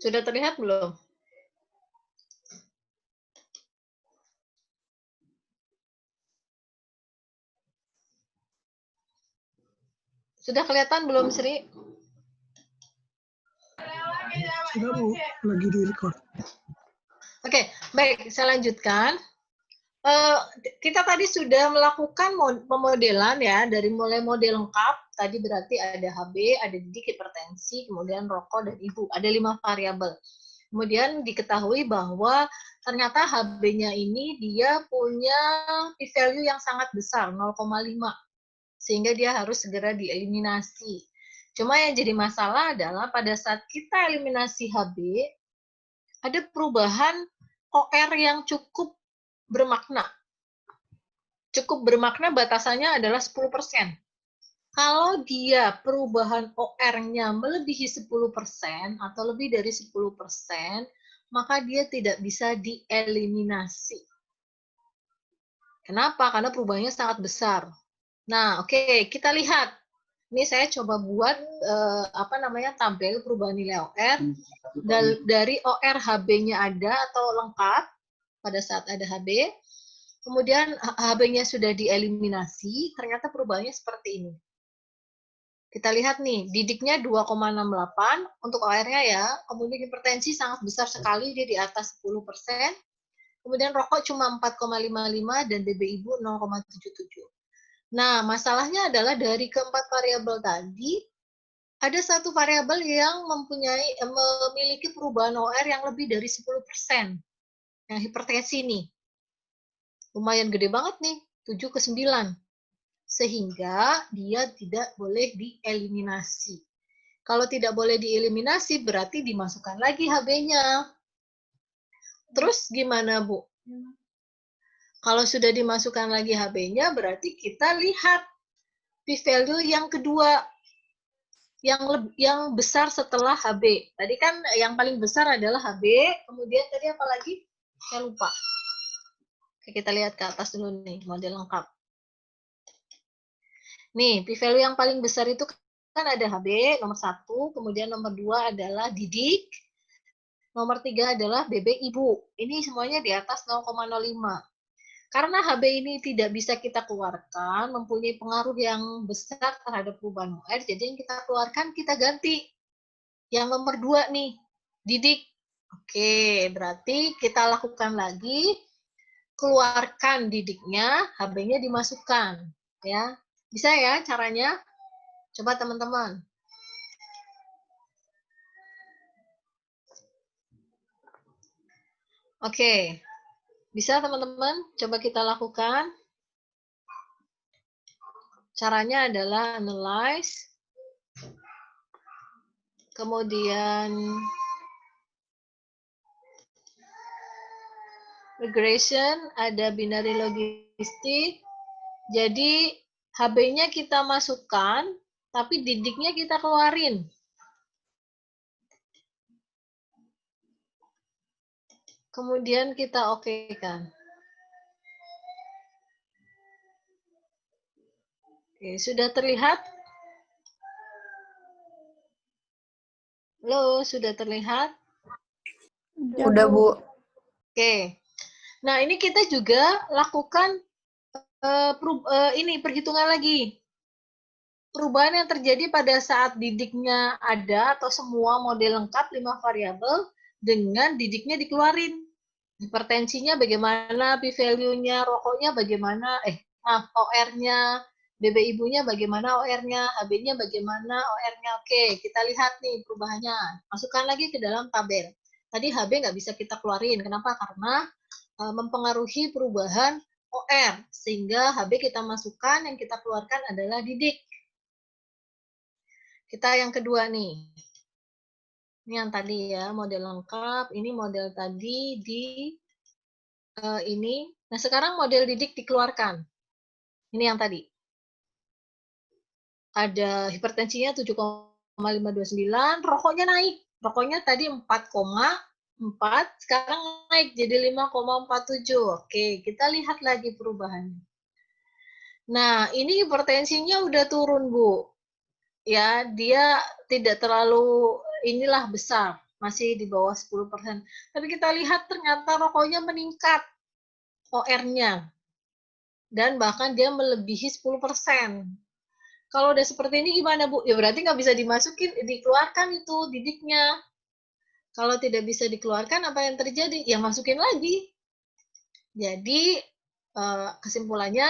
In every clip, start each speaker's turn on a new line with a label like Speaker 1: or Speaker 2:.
Speaker 1: Sudah terlihat belum? Sudah kelihatan belum, Sri?
Speaker 2: Sudah, Bu, lagi di record.
Speaker 1: Oke, baik, saya lanjutkan. Kita tadi sudah melakukan pemodelan ya, dari mulai model lengkap, tadi berarti ada HB, ada didik, hipertensi, kemudian rokok, dan ibu. Ada 5 variabel. Kemudian diketahui bahwa ternyata HB-nya ini dia punya p-value yang sangat besar, 0,5. Sehingga dia harus segera dieliminasi. Cuma yang jadi masalah adalah pada saat kita eliminasi HB, ada perubahan OR yang cukup bermakna. Cukup bermakna batasannya adalah 10%. Kalau dia perubahan OR-nya melebihi 10% atau lebih dari 10%, maka dia tidak bisa dieliminasi. Kenapa? Karena perubahannya sangat besar. Nah, oke, kita lihat. Ini saya coba buat tabel perubahan nilai OR dari OR HB-nya ada atau lengkap pada saat ada HB. Kemudian HB-nya sudah dieliminasi, ternyata perubahannya seperti ini. Kita lihat nih, didiknya 2,68 untuk OR-nya ya, kemudian hipertensi sangat besar sekali, dia di atas 10%, kemudian rokok cuma 4,55 dan BB ibu 0,77. Nah, masalahnya adalah dari keempat variabel tadi, ada satu variabel yang memiliki perubahan OR yang lebih dari 10%, yang hipertensi nih. Lumayan gede banget nih, 7 ke 9. Sehingga dia tidak boleh dieliminasi. Kalau tidak boleh dieliminasi, berarti dimasukkan lagi HB-nya. Terus gimana, Bu? Kalau sudah dimasukkan lagi HB-nya, berarti kita lihat p-value yang kedua, yang besar setelah HB. Tadi kan yang paling besar adalah HB, kemudian tadi apa lagi? Saya lupa. Oke, kita lihat ke atas dulu nih, model lengkap. Nih, p-value yang paling besar itu kan ada HB, nomor 1, kemudian nomor 2 adalah didik, nomor 3 adalah BB ibu. Ini semuanya di atas 0,05. Karena HB ini tidak bisa kita keluarkan, mempunyai pengaruh yang besar terhadap perubahan OR, jadi yang kita keluarkan kita ganti. Yang nomor 2 nih, didik. Oke, berarti kita lakukan lagi, keluarkan didiknya, HB-nya dimasukkan. Ya, bisa ya caranya? Coba teman-teman. Oke, bisa teman-teman? Coba kita lakukan. Caranya adalah analyze, kemudian regression, ada binary logistik. Jadi HB-nya kita masukkan, tapi didiknya kita keluarin. Kemudian kita oke-kan. Oke, sudah terlihat? Halo, sudah terlihat?
Speaker 3: Udah, Bu.
Speaker 1: Oke. Nah, ini kita juga lakukan ini perhitungan lagi. Perubahan yang terjadi pada saat didiknya ada atau semua model lengkap 5 variabel dengan didiknya dikeluarin. Hipertensinya bagaimana, p-value-nya, rokoknya bagaimana, OR-nya, BB ibunya bagaimana OR-nya, HB-nya bagaimana OR-nya. Oke, kita lihat nih perubahannya. Masukkan lagi ke dalam tabel. Tadi HB nggak bisa kita keluarin. Kenapa? Karena mempengaruhi perubahan OR. Sehingga HB kita masukkan, yang kita keluarkan adalah didik. Kita yang kedua nih. Ini yang tadi ya, model lengkap. Ini model tadi di ini. Nah, sekarang model didik dikeluarkan. Ini yang tadi. Ada hipertensinya 7,529, rokoknya naik. Rokoknya tadi 4,4, sekarang naik jadi 5,47. Oke, kita lihat lagi perubahannya. Nah, ini hipertensinya udah turun, Bu. Ya, dia tidak terlalu inilah besar, masih di bawah 10%. Tapi kita lihat ternyata rokoknya meningkat OR-nya. Dan bahkan dia melebihi 10%. Kalau udah seperti ini gimana, Bu? Ya berarti nggak bisa dikeluarkan itu didiknya. Kalau tidak bisa dikeluarkan, apa yang terjadi? Ya masukin lagi. Jadi, kesimpulannya,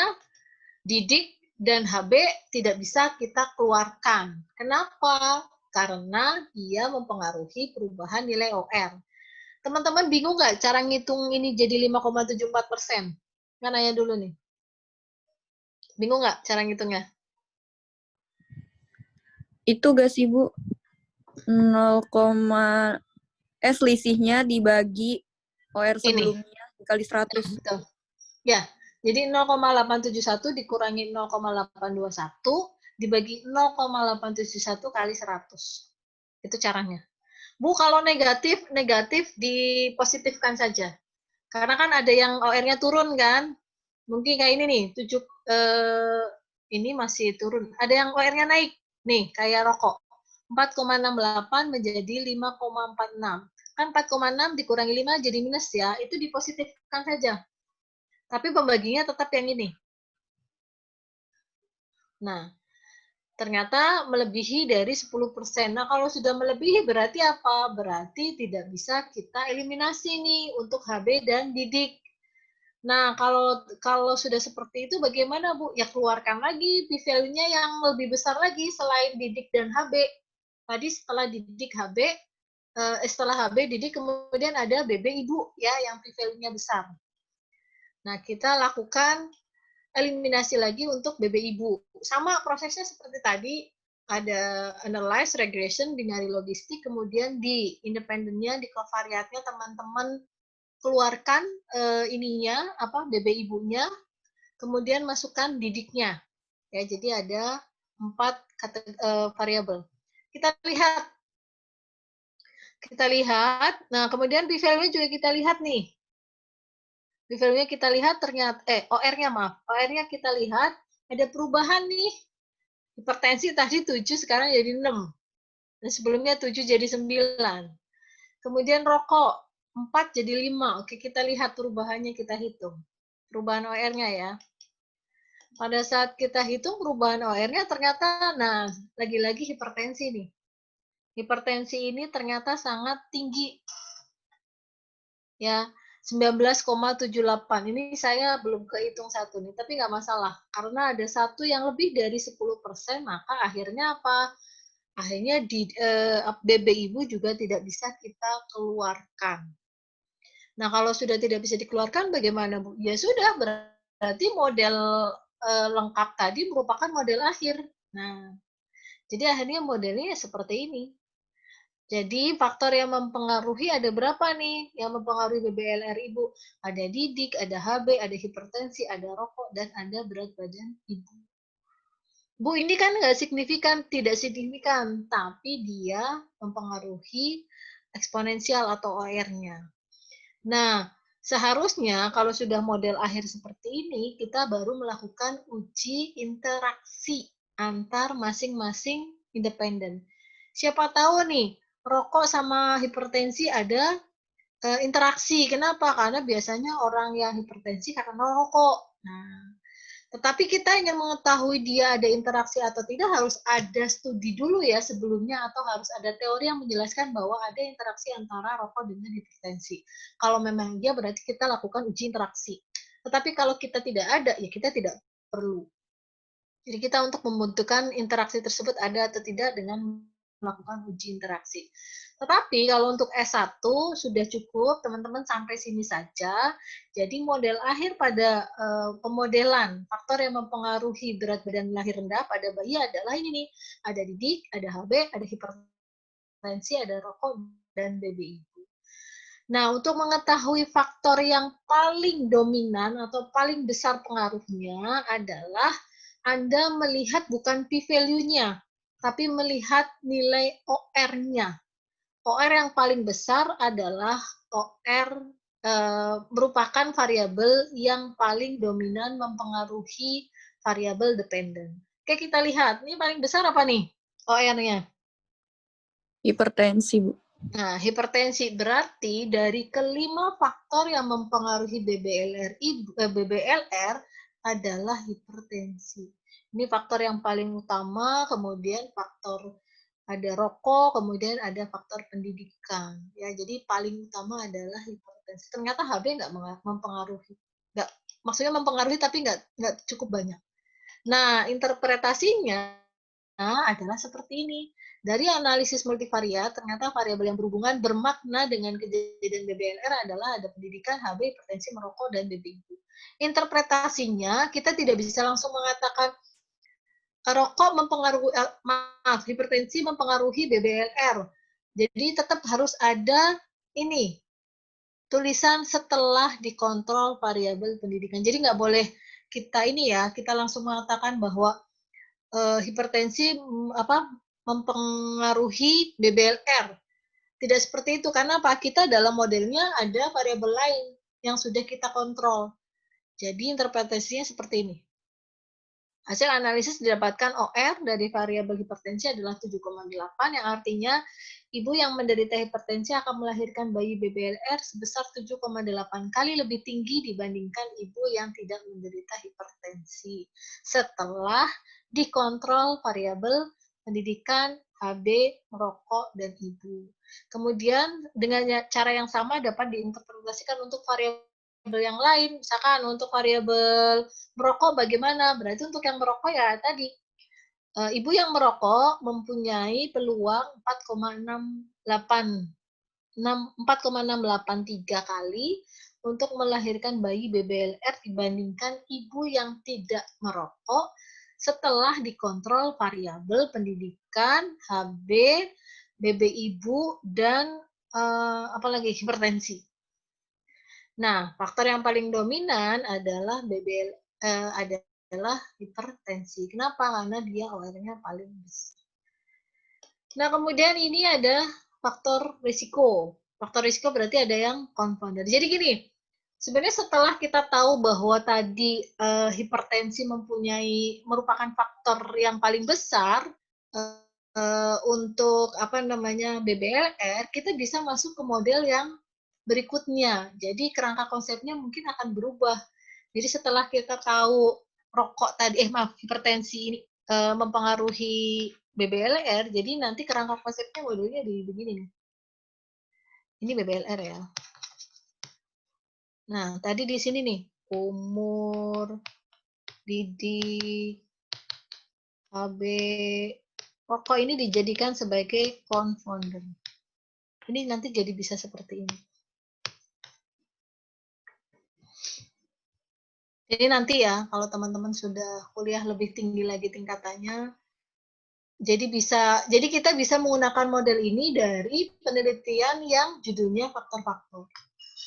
Speaker 1: didik dan HB tidak bisa kita keluarkan. Kenapa? Karena dia mempengaruhi perubahan nilai OR. Teman-teman bingung nggak cara ngitung ini jadi 5,74%? Nggak nanya dulu nih. Bingung nggak cara ngitungnya?
Speaker 3: Itu gak sih, Bu? 0, selisihnya dibagi OR sebelumnya dikali 100.
Speaker 1: Betul. Ya, jadi 0,871 dikurangi 0,821 dibagi 0,871 kali 100. Itu caranya. Bu, kalau negatif dipositifkan saja. Karena kan ada yang OR-nya turun kan? Mungkin kayak ini nih, ini masih turun. Ada yang OR-nya naik. Nih, kayak rokok. 4,68 menjadi 5,46. Kan 4,6 dikurangi 5 jadi minus ya. Itu dipositifkan saja. Tapi pembaginya tetap yang ini. Nah, ternyata melebihi dari 10%. Nah, kalau sudah melebihi berarti apa? Berarti tidak bisa kita eliminasi nih untuk HB dan didik. Nah, kalau sudah seperti itu bagaimana, Bu? Ya keluarkan lagi p-value-nya yang lebih besar lagi selain didik dan HB. Tadi setelah didik HB, setelah HB didik kemudian ada BB ibu ya yang p-value-nya besar. Nah, kita lakukan eliminasi lagi untuk BB ibu. Sama prosesnya seperti tadi, ada analyze, regression, binary logistik, kemudian di independennya, di covariatnya teman-teman keluarkan ininya, BB ibunya, kemudian masukkan didiknya. Ya, jadi ada 4 variabel. Kita lihat, nah kemudian p-value juga kita lihat nih. P-value-nya kita lihat ternyata, OR-nya kita lihat ada perubahan nih. Hipertensi tadi 7, sekarang jadi 6. Dan sebelumnya 7 jadi 9. Kemudian rokok, 4 jadi 5. Oke, kita lihat perubahannya, kita hitung. Perubahan OR-nya ya. Pada saat kita hitung perubahan OR-nya ternyata, nah, lagi-lagi hipertensi nih. Hipertensi ini ternyata sangat tinggi. Ya, 19,78. Ini saya belum kehitung satu nih, tapi nggak masalah. Karena ada satu yang lebih dari 10%, maka akhirnya apa? Akhirnya BB ibu juga tidak bisa kita keluarkan. Nah, kalau sudah tidak bisa dikeluarkan, bagaimana, Bu? Ya sudah, berarti model lengkap tadi merupakan model akhir. Nah, jadi akhirnya modelnya seperti ini. Jadi faktor yang mempengaruhi ada berapa nih? Yang mempengaruhi BBLR ibu? Ada didik, ada HB, ada hipertensi, ada rokok, dan ada berat badan ibu. Bu, ini kan nggak signifikan, tidak signifikan, tapi dia mempengaruhi eksponensial atau OR-nya. Nah, seharusnya kalau sudah model akhir seperti ini, kita baru melakukan uji interaksi antar masing-masing independen. Siapa tahu nih, rokok sama hipertensi ada interaksi. Kenapa? Karena biasanya orang yang hipertensi karena rokok. Nah, tetapi kita ingin mengetahui dia ada interaksi atau tidak, harus ada studi dulu ya sebelumnya, atau harus ada teori yang menjelaskan bahwa ada interaksi antara rokok dengan hipertensi. Kalau memang dia, berarti kita lakukan uji interaksi. Tetapi kalau kita tidak ada, ya kita tidak perlu. Jadi kita untuk membentukkan interaksi tersebut ada atau tidak dengan melakukan uji interaksi. Tetapi kalau untuk S1 sudah cukup, teman-teman sampai sini saja. Jadi model akhir pada pemodelan faktor yang mempengaruhi berat badan lahir rendah pada bayi adalah ini nih. Ada didik, ada HB, ada hipertensi, ada rokok, dan BBI. Nah, untuk mengetahui faktor yang paling dominan atau paling besar pengaruhnya adalah Anda melihat bukan p-value-nya, tapi melihat nilai OR-nya. OR yang paling besar adalah OR merupakan variabel yang paling dominan mempengaruhi variabel dependen. Oke, kita lihat. Ini paling besar apa nih OR-nya?
Speaker 3: Hipertensi, Bu.
Speaker 1: Nah, hipertensi berarti dari kelima faktor yang mempengaruhi BBLR adalah hipertensi. Ini faktor yang paling utama, kemudian faktor ada rokok, kemudian ada faktor pendidikan. Ya, jadi paling utama adalah hipertensi. Ternyata HB nggak mempengaruhi, nggak, maksudnya mempengaruhi tapi nggak cukup banyak. Nah, interpretasinya adalah seperti ini. Dari analisis multivariat, ternyata variabel yang berhubungan bermakna dengan kejadian BBLR adalah ada pendidikan, HB, hipertensi, merokok, dan BBIB. Interpretasinya, kita tidak bisa langsung mengatakan rokok mempengaruhi, hipertensi mempengaruhi BBLR. Jadi tetap harus ada ini, tulisan setelah dikontrol variabel pendidikan. Jadi nggak boleh kita ini ya, kita langsung mengatakan bahwa hipertensi mempengaruhi BBLR. Tidak seperti itu, karena apa? Kita dalam modelnya ada variabel lain yang sudah kita kontrol. Jadi interpretasinya seperti ini. Hasil analisis didapatkan OR dari variabel hipertensi adalah 7,8, yang artinya ibu yang menderita hipertensi akan melahirkan bayi BBLR sebesar 7,8 kali lebih tinggi dibandingkan ibu yang tidak menderita hipertensi setelah dikontrol variabel pendidikan, HB, merokok, dan ibu. Kemudian dengan cara yang sama dapat diinterpretasikan untuk variabel yang lain, misalkan untuk variabel merokok bagaimana? Berarti untuk yang merokok ya tadi, ibu yang merokok mempunyai peluang 4,683 kali untuk melahirkan bayi BBLR dibandingkan ibu yang tidak merokok setelah dikontrol variabel pendidikan, HB, BB ibu, dan apalagi hipertensi. Nah, faktor yang paling dominan adalah adalah hipertensi. Kenapa? Karena dia OR-nya paling besar. Nah, kemudian ini ada faktor risiko. Faktor risiko berarti ada yang confounder. Jadi gini, sebenarnya setelah kita tahu bahwa tadi hipertensi merupakan faktor yang paling besar untuk BBLR, kita bisa masuk ke model yang berikutnya. Jadi kerangka konsepnya mungkin akan berubah. Jadi setelah kita tahu hipertensi ini mempengaruhi BBLR, jadi nanti kerangka konsepnya modelnya begini nih. Ini BBLR ya. Nah, tadi di sini nih, umur, didik, HB, rokok ini dijadikan sebagai confounder. Ini nanti jadi bisa seperti ini. Jadi nanti ya, kalau teman-teman sudah kuliah lebih tinggi lagi tingkatannya, jadi kita bisa menggunakan model ini dari penelitian yang judulnya faktor-faktor.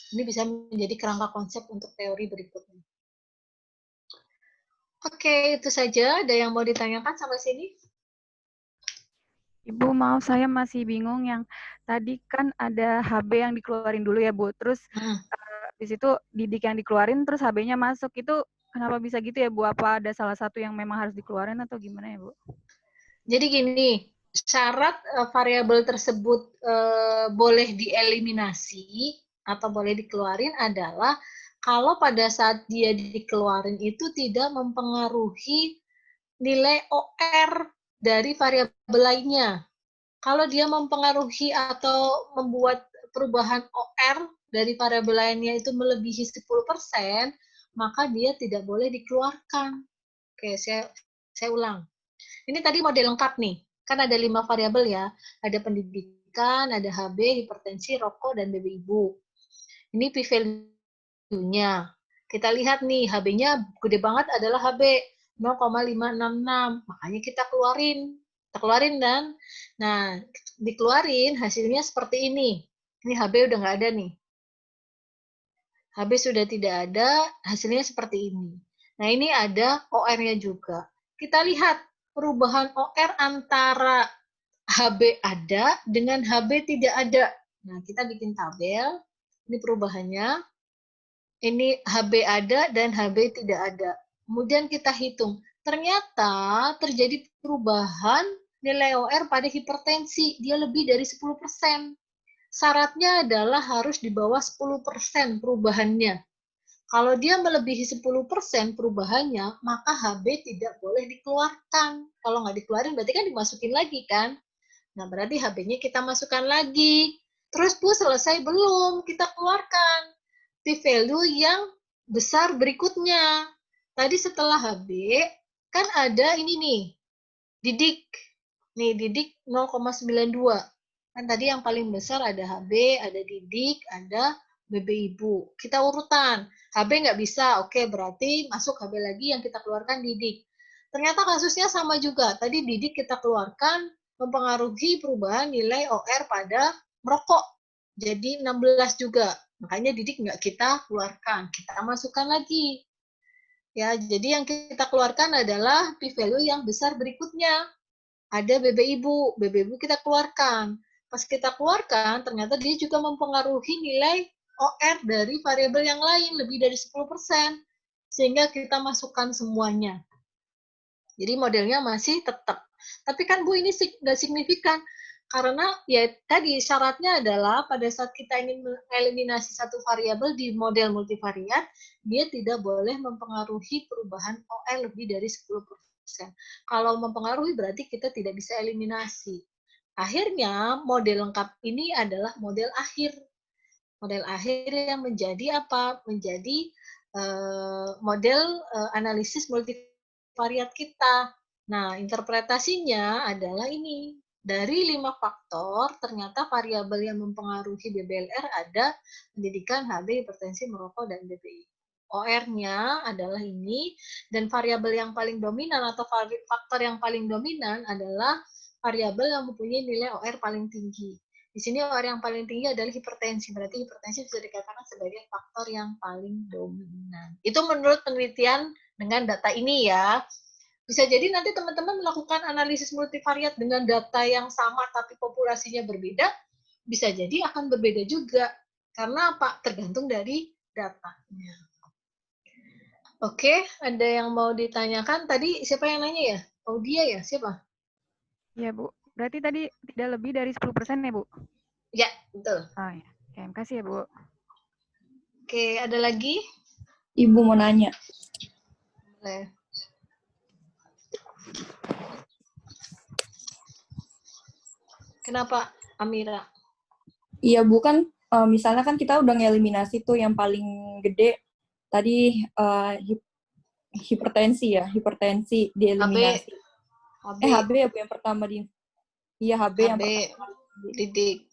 Speaker 1: Ini bisa menjadi kerangka konsep untuk teori berikutnya. Oke, itu saja. Ada yang mau ditanyakan sampai sini?
Speaker 3: Ibu, maaf saya masih bingung yang tadi kan ada HB yang dikeluarin dulu ya, Bu. Terus di situ didik yang dikeluarin terus HB-nya masuk. Itu kenapa bisa gitu ya, Bu? Apa ada salah satu yang memang harus dikeluarin atau gimana ya, Bu?
Speaker 1: Jadi gini, syarat variabel tersebut boleh dieliminasi atau boleh dikeluarin adalah kalau pada saat dia dikeluarin itu tidak mempengaruhi nilai OR dari variabel lainnya. Kalau dia mempengaruhi atau membuat perubahan OR dari variabel lainnya itu melebihi 10%, maka dia tidak boleh dikeluarkan. Oke, saya ulang. Ini tadi model lengkap nih. Kan ada 5 variabel ya. Ada pendidikan, ada HB, hipertensi, rokok, dan BB ibu. Ini p-value-nya. Kita lihat nih, HB-nya gede banget adalah HB 0,566. Makanya kita keluarin. Kita keluarin dan, nah, dikeluarin hasilnya seperti ini. Ini HB udah nggak ada nih. HB sudah tidak ada, hasilnya seperti ini. Nah, ini ada OR-nya juga. Kita lihat perubahan OR antara HB ada dengan HB tidak ada. Nah, kita bikin tabel. Ini perubahannya. Ini HB ada dan HB tidak ada. Kemudian kita hitung. Ternyata terjadi perubahan nilai OR pada hipertensi. Dia lebih dari 10%. syaratnya adalah harus di bawah 10% perubahannya. Kalau dia melebihi 10% perubahannya, maka HB tidak boleh dikeluarkan. Kalau nggak dikeluarin berarti kan dimasukin lagi kan? Nah, berarti HB-nya kita masukkan lagi. Terus Bu, selesai belum? Kita keluarkan p-value yang besar berikutnya. Tadi setelah HB, kan ada ini nih, didik. Nih, didik 0,92. Kan tadi yang paling besar ada HB, ada didik, ada BB Ibu. Kita urutan. HB nggak bisa, oke, berarti masuk HB lagi yang kita keluarkan didik. Ternyata kasusnya sama juga. Tadi didik kita keluarkan, mempengaruhi perubahan nilai OR pada merokok. Jadi 16 juga. Makanya didik nggak kita keluarkan. Kita masukkan lagi. Ya, jadi yang kita keluarkan adalah p-value yang besar berikutnya. Ada BB Ibu. BB Ibu kita keluarkan. Pas kita keluarkan, ternyata dia juga mempengaruhi nilai OR dari variabel yang lain, lebih dari 10%. Sehingga kita masukkan semuanya. Jadi modelnya masih tetap. Tapi kan Bu ini nggak signifikan. Karena ya tadi syaratnya adalah pada saat kita ingin mengeliminasi satu variabel di model multivariat, dia tidak boleh mempengaruhi perubahan OL lebih dari 10%. Kalau mempengaruhi berarti kita tidak bisa eliminasi. Akhirnya model lengkap ini adalah model akhir. Model akhir yang menjadi apa? Menjadi model analisis multivariat kita. Nah, interpretasinya adalah ini. Dari 5 faktor, ternyata variabel yang mempengaruhi BBLR ada pendidikan, HB, hipertensi, merokok, dan BPI. OR-nya adalah ini, dan variabel yang paling dominan atau faktor yang paling dominan adalah variabel yang mempunyai nilai OR paling tinggi. Di sini OR yang paling tinggi adalah hipertensi, berarti hipertensi bisa dikatakan sebagai faktor yang paling dominan. Itu menurut penelitian dengan data ini ya. Bisa jadi nanti teman-teman melakukan analisis multivariat dengan data yang sama tapi populasinya berbeda, bisa jadi akan berbeda juga. Karena apa? Tergantung dari datanya. Oke, ada yang mau ditanyakan? Tadi siapa yang nanya ya? Audia ya? Siapa?
Speaker 3: Iya, Bu. Berarti tadi tidak lebih dari 10% ya, Bu?
Speaker 1: Ya, betul.
Speaker 3: Oh, ya. Oke, makasih ya, Bu.
Speaker 1: Oke, ada lagi?
Speaker 4: Ibu mau nanya.
Speaker 1: Boleh. Kenapa, Amira?
Speaker 4: Iya, Bu, kan misalnya kan kita udah ngeliminasi tuh yang paling gede tadi hipertensi ya, hipertensi dieliminasi.
Speaker 1: HB.
Speaker 4: HB ya, Bu, yang pertama Iya, HB yang pertama
Speaker 1: didik.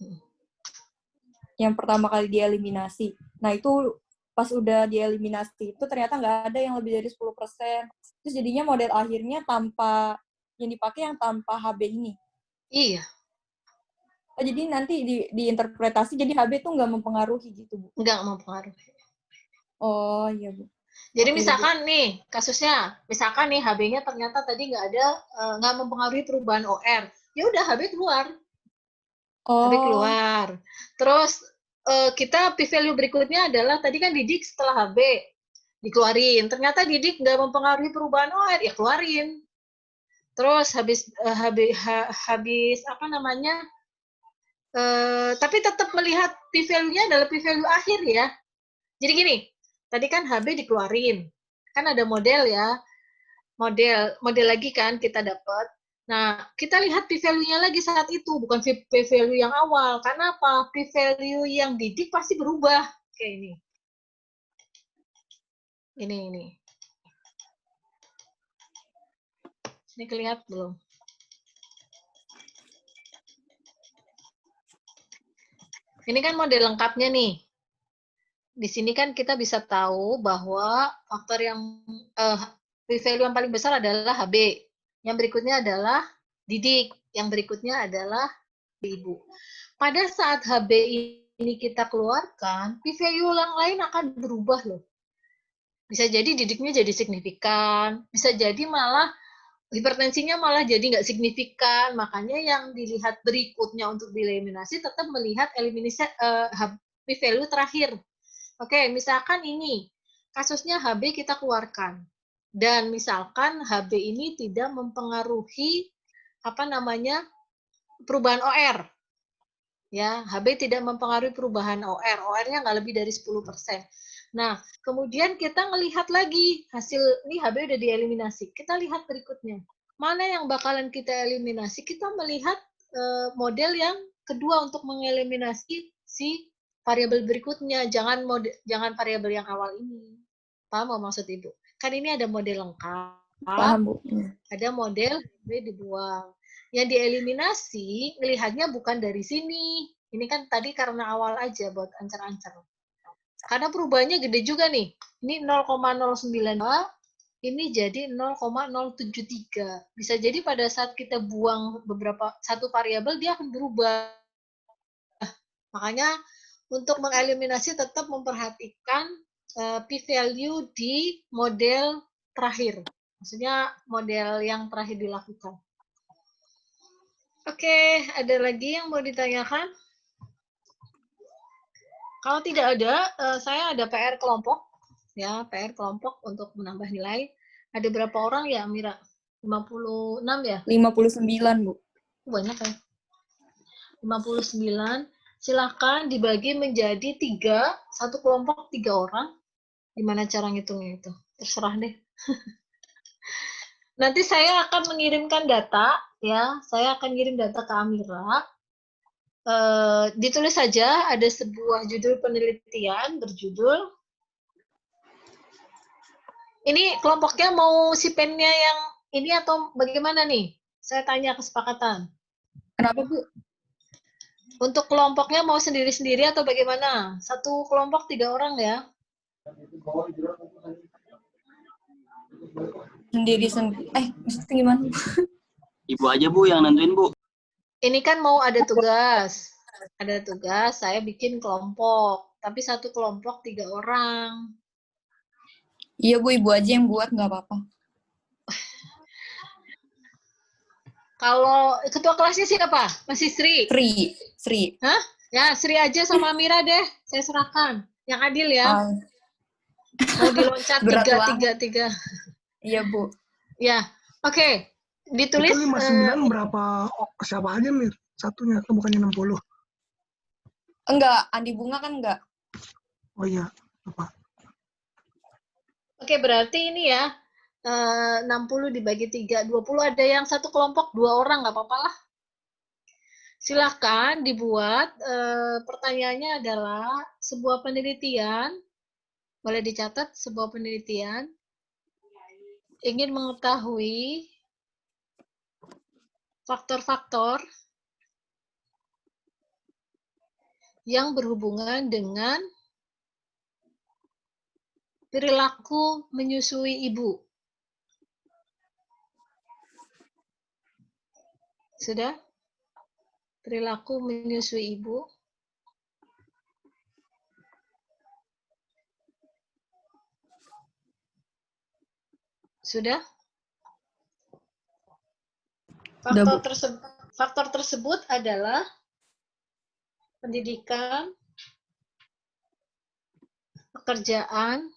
Speaker 4: Yang pertama kali dieliminasi. Nah, itu pas udah dieliminasi itu ternyata nggak ada yang lebih dari 10%. Terus jadinya model akhirnya yang dipakai yang tanpa HB ini.
Speaker 1: Iya.
Speaker 4: Oh, jadi nanti diinterpretasi jadi HB tuh nggak mempengaruhi gitu, Bu?
Speaker 1: Nggak mempengaruhi.
Speaker 4: Oh, iya, Bu.
Speaker 1: Jadi
Speaker 4: Oke,
Speaker 1: misalkan nih, kasusnya, misalkan nih HB-nya ternyata tadi nggak mempengaruhi perubahan OR. Ya udah HB keluar.
Speaker 4: Oh.
Speaker 1: HB keluar. Terus kita p-value berikutnya adalah tadi kan didik setelah HB dikeluarin. Ternyata didik nggak mempengaruhi perubahan OR, ya keluarin. Terus habis apa namanya? Tapi tetap melihat p-value-nya adalah p-value akhir ya. Jadi gini, tadi kan HB dikeluarin. Kan ada model ya. Model lagi kan kita dapat. Nah, kita lihat p-value-nya lagi saat itu, bukan p-value yang awal. Karena apa? P-value yang didik pasti berubah. Kayak ini. Ini. Ini kelihatan belum? Ini kan model lengkapnya nih. Di sini kan kita bisa tahu bahwa faktor yang p-value yang paling besar adalah HB. Yang berikutnya adalah didik. Yang berikutnya adalah ibu. Pada saat HB ini kita keluarkan, p-value yang lain akan berubah loh. Bisa jadi didiknya jadi signifikan, bisa jadi malah hipertensinya malah jadi nggak signifikan. Makanya yang dilihat berikutnya untuk dieliminasi tetap melihat eliminasi p-value terakhir. Oke, misalkan ini kasusnya HB kita keluarkan dan misalkan HB ini tidak mempengaruhi perubahan OR. Ya, HB tidak mempengaruhi perubahan OR. OR-nya nggak lebih dari 10%. Nah, kemudian kita melihat lagi hasil ini HB udah dieliminasi. Kita lihat berikutnya. Mana yang bakalan kita eliminasi? Kita melihat model yang kedua untuk mengeliminasi si variabel berikutnya. Jangan variabel yang awal ini. Paham mau maksud Ibu? Kan ini ada model lengkap.
Speaker 4: Paham, Bu.
Speaker 1: Ada model HB dibuang. Yang dieliminasi, melihatnya bukan dari sini. Ini kan tadi karena awal aja buat ancar-ancar. Karena perubahannya gede juga nih. Ini 0,092, ini jadi 0,073. Bisa jadi pada saat kita buang satu variabel, dia akan berubah. Makanya untuk mengeliminasi tetap memperhatikan p-value di model terakhir. Maksudnya model yang terakhir dilakukan. Oke, ada lagi yang mau ditanyakan? Kalau tidak ada, saya ada PR kelompok. Ya, PR kelompok untuk menambah nilai. Ada berapa orang ya, Mira? 56 ya?
Speaker 4: 59, Bu.
Speaker 1: Banyak ya? 59. Silahkan dibagi menjadi 3. Satu kelompok 3 orang. Gimana cara ngitungnya itu? Terserah deh. Nanti saya akan mengirimkan data, ya. Saya akan kirim data ke Amira. Ditulis saja ada sebuah judul penelitian berjudul. Ini kelompoknya mau si pennya yang ini atau bagaimana nih? Saya tanya kesepakatan.
Speaker 4: Kenapa, Bu?
Speaker 1: Untuk kelompoknya mau sendiri-sendiri atau bagaimana? Satu kelompok 3 orang ya?
Speaker 4: Sendiri-sendiri. Maksudnya gimana?
Speaker 5: Ibu aja, Bu, yang nentuin, Bu.
Speaker 1: Ini kan mau ada tugas. Ada tugas, saya bikin kelompok. Tapi satu kelompok 3 orang.
Speaker 4: Iya, Bu, Ibu aja yang buat, nggak apa-apa.
Speaker 1: Kalau ketua kelasnya siapa? Masih Sri?
Speaker 4: Sri.
Speaker 1: Hah? Ya, Sri aja sama Mira deh. Saya serahkan. Yang adil ya. Mau diloncat 3.
Speaker 4: Iya, Bu.
Speaker 1: Ya, oke. Ditulis.
Speaker 2: Itu 59 berapa? Siapa aja, Mir? Satunya, atau bukannya 60?
Speaker 4: Enggak, Andi Bunga kan enggak.
Speaker 2: Oh iya, apa?
Speaker 1: Oke, berarti ini ya. 60 dibagi 3, 20 ada yang satu kelompok 2 orang, nggak apa-apa lah. Silahkan dibuat. Pertanyaannya adalah sebuah penelitian, boleh dicatat sebuah penelitian, ingin mengetahui faktor-faktor yang berhubungan dengan perilaku menyusui ibu. Sudah? Perilaku menyusui ibu. Sudah? Faktor tersebut adalah pendidikan, pekerjaan,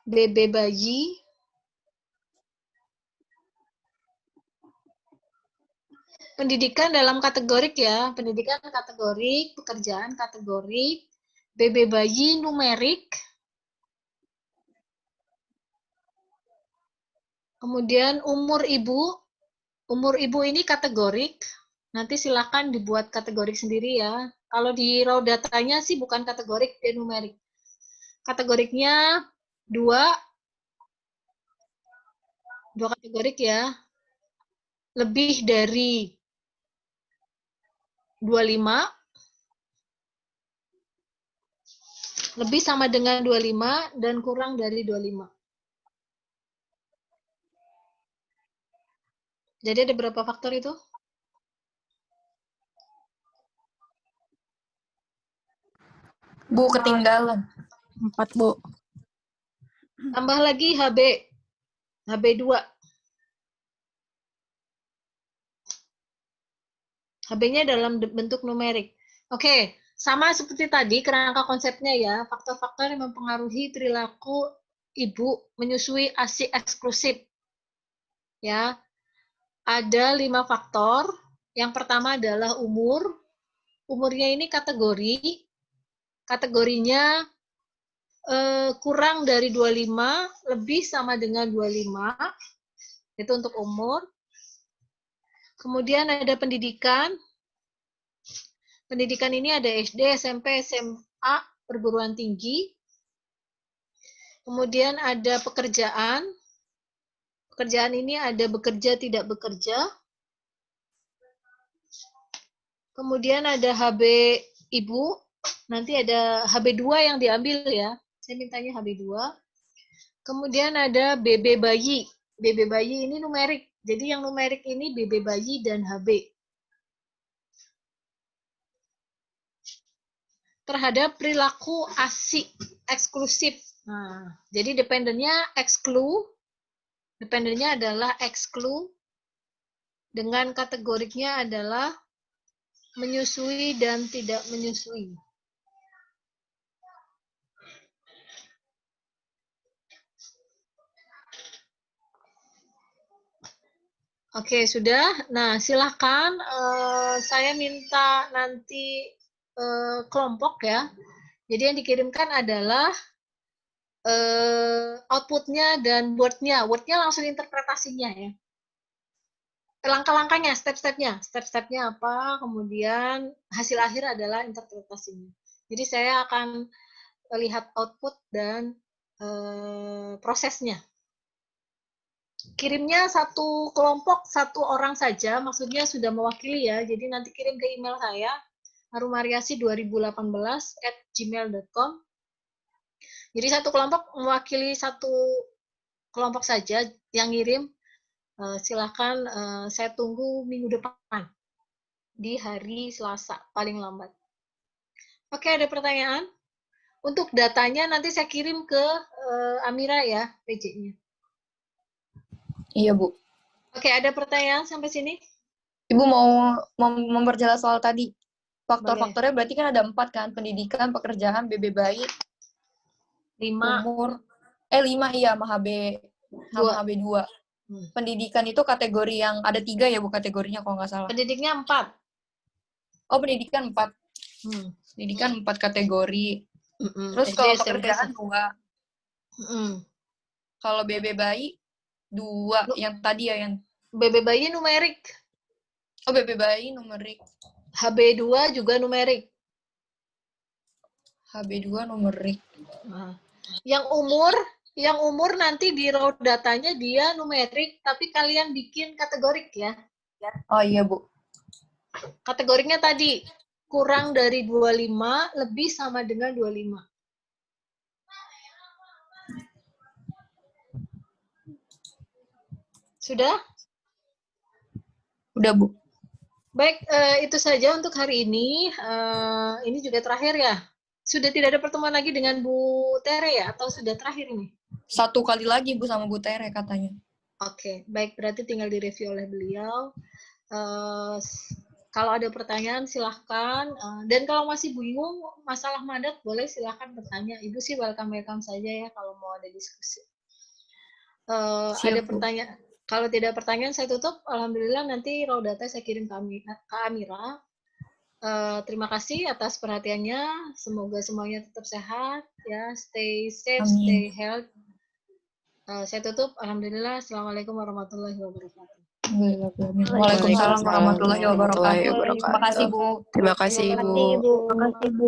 Speaker 1: BB bayi, pendidikan dalam kategorik ya, pendidikan kategorik, pekerjaan kategorik, BB bayi numerik, kemudian umur ibu ini kategorik, nanti silakan dibuat kategorik sendiri ya. Kalau di raw datanya sih bukan kategorik, dia numerik. Kategoriknya 2 kategorik ya, lebih dari 25, lebih sama dengan 25, dan kurang dari 25. Jadi ada berapa faktor itu?
Speaker 4: Bu, ketinggalan.
Speaker 3: 4, Bu.
Speaker 1: Tambah lagi HB2. HB-nya dalam bentuk numerik. Oke, sama seperti tadi, kerangka konsepnya ya, faktor-faktor yang mempengaruhi perilaku ibu menyusui ASI eksklusif. Ya, ada 5 faktor Yang pertama adalah umur. Umurnya ini kategori. Kategorinya kurang dari 25, lebih sama dengan 25. Itu untuk umur. Kemudian ada pendidikan. Pendidikan ini ada SD, SMP, SMA, perguruan tinggi. Kemudian ada pekerjaan. Pekerjaan ini ada bekerja, tidak bekerja. Kemudian ada HB ibu. Nanti ada HB2 yang diambil ya. Saya mintanya HB2. Kemudian ada BB bayi. BB bayi ini numerik. Jadi yang numerik ini BB bayi dan HB. Terhadap perilaku asik, eksklusif. Nah, jadi dependennya exclude. Dependennya adalah exclude. Dengan kategoriknya adalah menyusui dan tidak menyusui. Oke, sudah. Nah, silakan saya minta nanti kelompok ya. Jadi yang dikirimkan adalah outputnya dan word-nya. Word-nya langsung interpretasinya ya. Langkah-langkahnya, step-stepnya. Step-stepnya apa, kemudian hasil akhir adalah interpretasinya. Jadi saya akan lihat output dan prosesnya. Kirimnya satu kelompok, satu orang saja, maksudnya sudah mewakili ya. Jadi nanti kirim ke email saya, harumariasi2018@gmail.com. Jadi satu kelompok mewakili satu kelompok saja yang ngirim. Silakan saya tunggu minggu depan di hari Selasa paling lambat. Oke, ada pertanyaan? Untuk datanya nanti saya kirim ke Amira ya, PJ-nya.
Speaker 4: Iya, Bu.
Speaker 1: Oke, ada pertanyaan sampai sini?
Speaker 4: Ibu mau memperjelas soal tadi. Faktor-faktornya berarti kan ada 4 kan, pendidikan, pekerjaan, BB bayi,
Speaker 1: 5.
Speaker 4: umur. 5 iya, sama HB2. Pendidikan itu kategori yang ada 3 ya, Bu, kategorinya kalau nggak salah.
Speaker 1: Pendidiknya 4.
Speaker 4: Oh, pendidikan 4. Pendidikan 4 kategori. Terus kalau pekerjaan 2. Kalau BB bayi 2. Yang tadi ya, yang
Speaker 1: BB bayi numerik.
Speaker 4: Oh, BB bayi numerik.
Speaker 1: HB2 juga numerik.
Speaker 4: HB2 numerik.
Speaker 1: Nah, yang umur nanti di raw datanya dia numerik, tapi kalian bikin kategorik ya.
Speaker 4: Oh iya, Bu.
Speaker 1: Kategoriknya tadi kurang dari 25, lebih sama dengan 25. Sudah?
Speaker 4: Udah, Bu.
Speaker 1: Baik, itu saja untuk hari ini. Ini juga terakhir ya. Sudah tidak ada pertemuan lagi dengan Bu Tere ya? Atau sudah terakhir ini?
Speaker 4: 1 kali lagi, Bu, sama Bu Tere katanya.
Speaker 1: Oke, baik. Berarti tinggal direview oleh beliau. Kalau ada pertanyaan, silahkan. Dan kalau masih bingung masalah mandat, boleh silahkan bertanya. Ibu sih welcome saja ya kalau mau ada diskusi. Ada pertanyaan? Kalau tidak pertanyaan, saya tutup. Alhamdulillah, nanti raw data saya kirim ke Amira. Terima kasih atas perhatiannya. Semoga semuanya tetap sehat. Ya, stay safe,
Speaker 4: Amin.
Speaker 1: stay healthy. Saya tutup. Alhamdulillah. Assalamualaikum warahmatullahi wabarakatuh.
Speaker 4: Waalaikumsalam warahmatullahi wabarakatuh. Terima kasih, Bu.
Speaker 6: Terima kasih, Bu.
Speaker 3: Terima kasih, Bu.